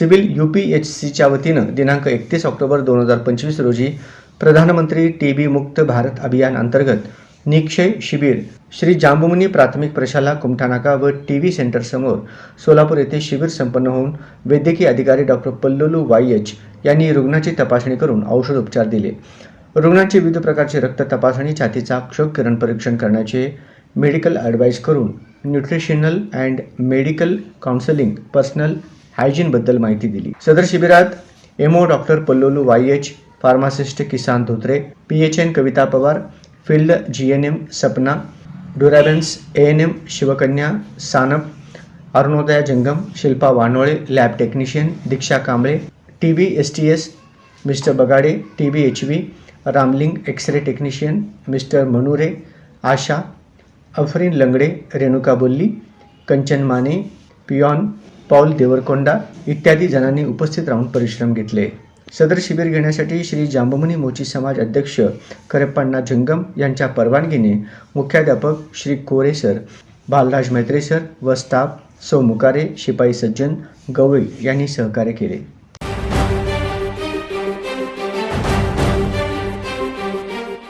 Civil UPHCच्या वतीनं दिनांक 31 October 2025 रोजी प्रधानमंत्री TB मुक्त भारत अभियान अंतर्गत निक्षय शिबिर श्री जांबुमुनी प्राथमिक प्रशाला कुमठानाका व TB सेंटर समोर सोलापूर येथे शिबिर संपन्न होऊन वैद्यकीय अधिकारी डॉक्टर पल्लोलू YH यांनी रुग्णाची तपासणी करून औषधोपचार दिले। रुग्णांचे विविध प्रकारचे रक्त तपासणी, छातीचा क्षोभ किरण परीक्षण करण्याचे मेडिकल ॲडवाइस करून nutritional and medical counselling, personal hygiene बद्दल माहिती दिली। सदर शिबिरात MO doctor Pallolu YH, pharmacist Kisan Dhotre, PHN Kavita Pawar, field GNM Sapna, ड्युराबेन्स ANM Shivkanya Sanap, Arunodaya Jangam, Shilpa Wanole, lab technician Diksha Kamble, TB STS mister Bagade, TB HV Ramling, x ray technician mister Manure, Asha, Afreen Langde, Renuka Bolli, Kanchan Mane, पियॉन Paul Deverakonda इत्यादी जणांनी उपस्थित राहून परिश्रम घेतले। सदर शिबिर घेण्यासाठी श्री जांबुमुनी मोची समाज अध्यक्ष करप्पण्णा जंगम यांच्या परवानगीने मुख्याध्यापक श्री कोरे सर, बालराज मैत्रे सर व स्टाफ सौ मुकारे, शिपाई सज्जन, गवळी यांनी सहकार्य केले।